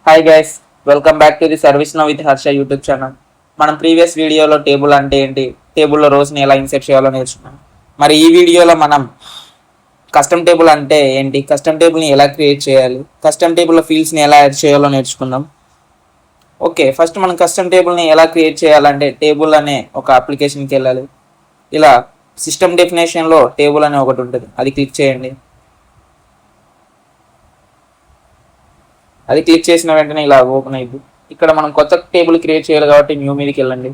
Hi guys, welcome back to the service now with Harsha YouTube channel. మనం previous వీడియోలో table అంటే ఏంటి, టేబుల్లో రోస్ని ఎలా ఇన్సెర్ట్ చేయాలో నేర్చుకున్నాం. మరి ఈ వీడియోలో మనం కస్టమ్ టేబుల్ అంటే ఏంటి, కస్టమ్ టేబుల్ని ఎలా క్రియేట్ చేయాలి, కస్టమ్ టేబుల్లో ఫీల్డ్స్ని ఎలా యాడ్ చేయాలో నేర్చుకుందాం. ఓకే, ఫస్ట్ మనం కస్టమ్ టేబుల్ని ఎలా క్రియేట్ చేయాలంటే టేబుల్ అనే ఒక అప్లికేషన్కి వెళ్ళాలి. ఇలా సిస్టమ్ డెఫినేషన్లో టేబుల్ అనే ఒకటి ఉంటుంది, అది క్లిక్ చేయండి. అది క్లిక్ చేసిన వెంటనే ఇలా ఓపెన్ అయింది. ఇక్కడ మనం కొత్త టేబుల్ క్రియేట్ చేయాలి కాబట్టి న్యూ మీదకి వెళ్ళండి.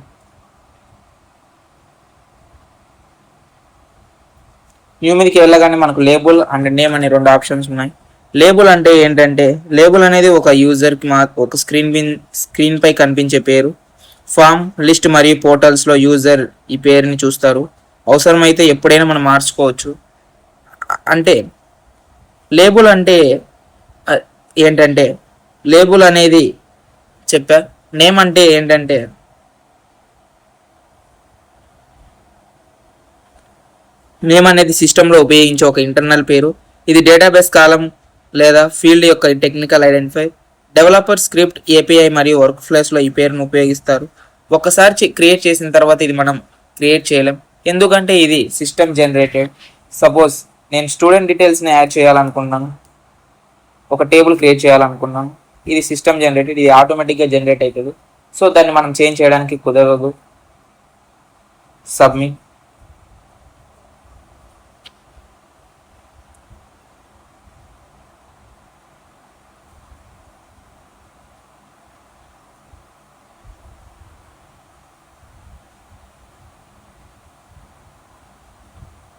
న్యూ మీదకి వెళ్ళగానే మనకు లేబుల్ అండ్ నేమ్ అనే రెండు ఆప్షన్స్ ఉన్నాయి. లేబుల్ అంటే ఏంటంటే, లేబుల్ అనేది ఒక యూజర్కి ఒక స్క్రీన్ పై కనిపించే పేరు. ఫామ్, లిస్ట్ మరియు పోర్టల్స్లో యూజర్ ఈ పేరుని చూస్తారు. అవసరమైతే ఎప్పుడైనా మనం మార్చుకోవచ్చు. అంటే లేబుల్ అంటే ఏంటంటే, లేబుల్ అనేది చెప్పా. నేమ్ అంటే ఏంటంటే, నేమ్ అనేది సిస్టంలో ఉపయోగించే ఒక ఇంటర్నల్ పేరు. ఇది డేటాబేస్ కాలం లేదా ఫీల్డ్ యొక్క technical identify. Developer script, API మరియు వర్క్ ఫ్లోస్లో ఈ పేరును ఉపయోగిస్తారు. ఒకసారి క్రియేట్ చేసిన తర్వాత ఇది మనం క్రియేట్ చేయలేం, ఎందుకంటే ఇది సిస్టమ్ జనరేటెడ్. సపోజ్ నేను స్టూడెంట్ డీటెయిల్స్ని యాడ్ చేయాలనుకున్నాను, ఒక టేబుల్ క్రియేట్ చేయాలనుకున్నాను. ఇది సిస్టమ్ జనరేటెడ్, ఇది ఆటోమేటిక్గా జనరేట్ అవుతుంది. సో దాన్ని మనం చేంజ్ చేయడానికి కుదరదు. Submit.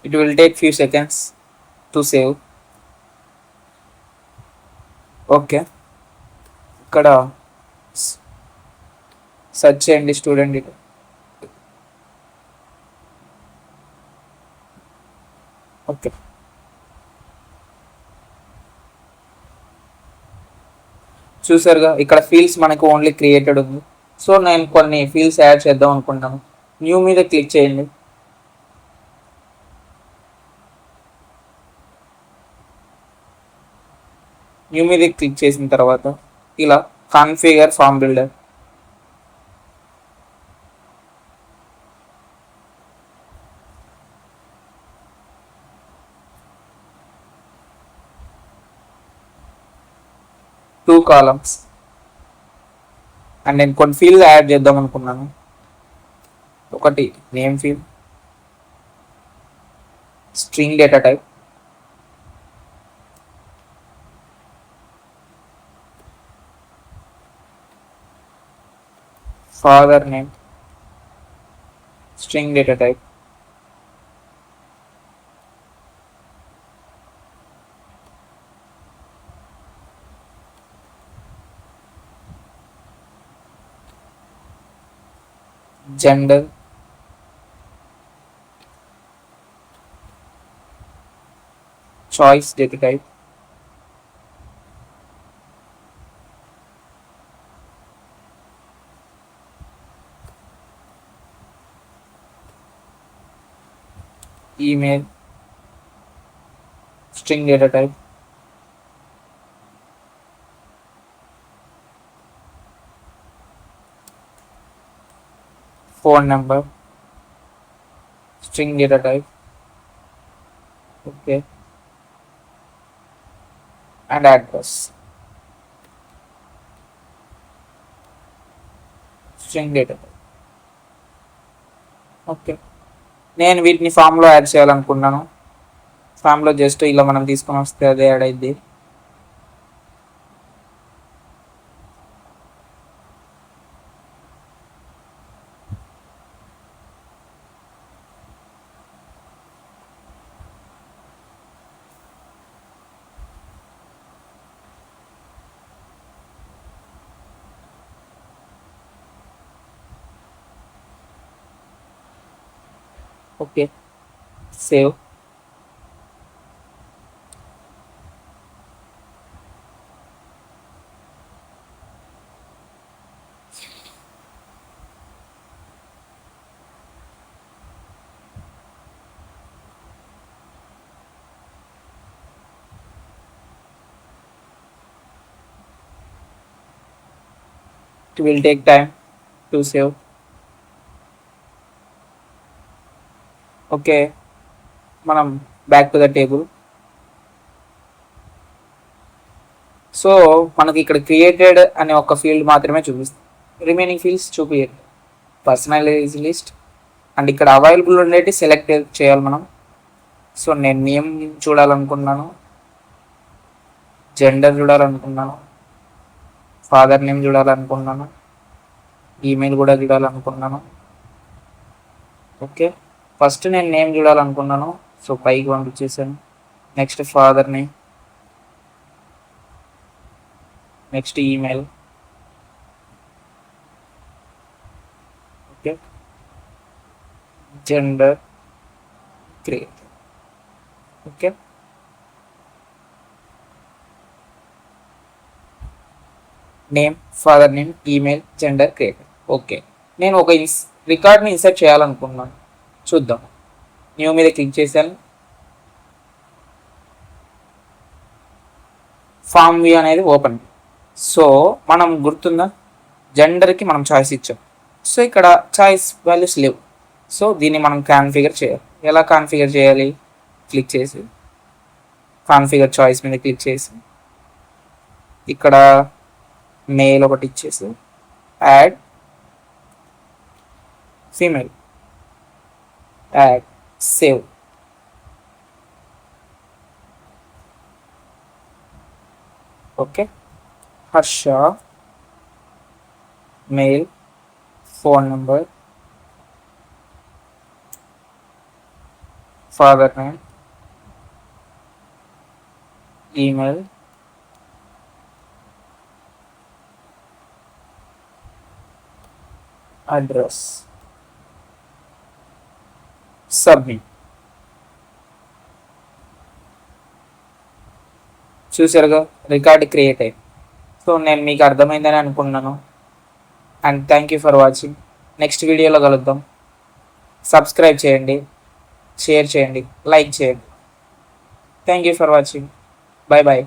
It will take few seconds to save. Okay, ఇక్కడ సెర్చ్ చేయండి స్టూడెంట్ డీటెయిల్. ఓకే, చూసారుగా ఇక్కడ ఫీల్డ్స్ మనకు ఓన్లీ క్రియేటెడ్ ఉంది. సో నేను కొన్ని ఫీల్డ్స్ యాడ్ చేద్దాం అనుకుంటాను. న్యూ మీద క్లిక్ చేయండి. న్యూ మీద క్లిక్ చేసిన తర్వాత ఇలా configure form builder. Two columns and నేను కొన్ని ఫీల్డ్ యాడ్ చేద్దాం అనుకున్నాను. ఒకటి name field, string data type, father name, string data type, gender, choice data type, email, string data type, phone number, string data type. Okay, and address, string data type. Okay, నేను వీటిని ఫామ్లో add చేయాలనుకున్నాను. ఫామ్లో just ఇలా మనం తీసుకొని వస్తే అదే యాడ్ అయింది. Okay, save. It will take time to save. Okay, మనం back to the table. So మనకి ఇక్కడ క్రియేటెడ్ అనే ఒక ఫీల్డ్ మాత్రమే చూపిస్తుంది, రిమైనింగ్ ఫీల్డ్స్ చూపించండి. పర్సనలైజ్ లిస్ట్ అండ్ ఇక్కడ అవైలబుల్ ఉండేటి సెలెక్ట్ చేయాలి మనం. సో నేను నేమ్ చూడాలనుకున్నాను, జెండర్ చూడాలనుకున్నాను, ఫాదర్ నేమ్ చూడాలనుకున్నాను, ఈమెయిల్ కూడా చూడాలనుకున్నాను. ఓకే, ఫస్ట్ నేను నేమ్ చూడాలనుకున్నాను, సో పైకి పంపించేసాను. Next father name, next email. Okay, gender create. Okay, name, father name, email, gender create. Okay, నేను ఒక రికార్డ్ని ఇన్సర్ట్ చేయాలనుకున్నాను, చూద్దాం. న్యూ మీద క్లిక్ చేశాను. ఫామ్ వ్యూ అనేది ఓపెన్. సో మనం గుర్తుందా, జెండర్కి మనం చాయిస్ ఇచ్చాం. సో ఇక్కడ చాయిస్ వాల్యూస్ లేవు. సో దీన్ని మనం కాన్ఫిగర్ చేయాలి. ఎలా కాన్ఫిగర్ చేయాలి? క్లిక్ చేసి కాన్ఫిగర్ చాయిస్ మీద క్లిక్ చేసి ఇక్కడ మేల్ ఒకటి ఇచ్చేసి add female, add save. Okay, Harsha mail, phone number, father name, email, address, submit. చూసారుగా, రికార్డ్ క్రియేట్ అయ్యింది. సో నేను మీకు అర్థమైందని అనుకున్నాను. And thank you for watching. Next వీడియోలో కలుద్దాం. సబ్స్క్రైబ్ చేయండి, షేర్ చేయండి, లైక్ చేయండి. Thank you for watching. Bye bye.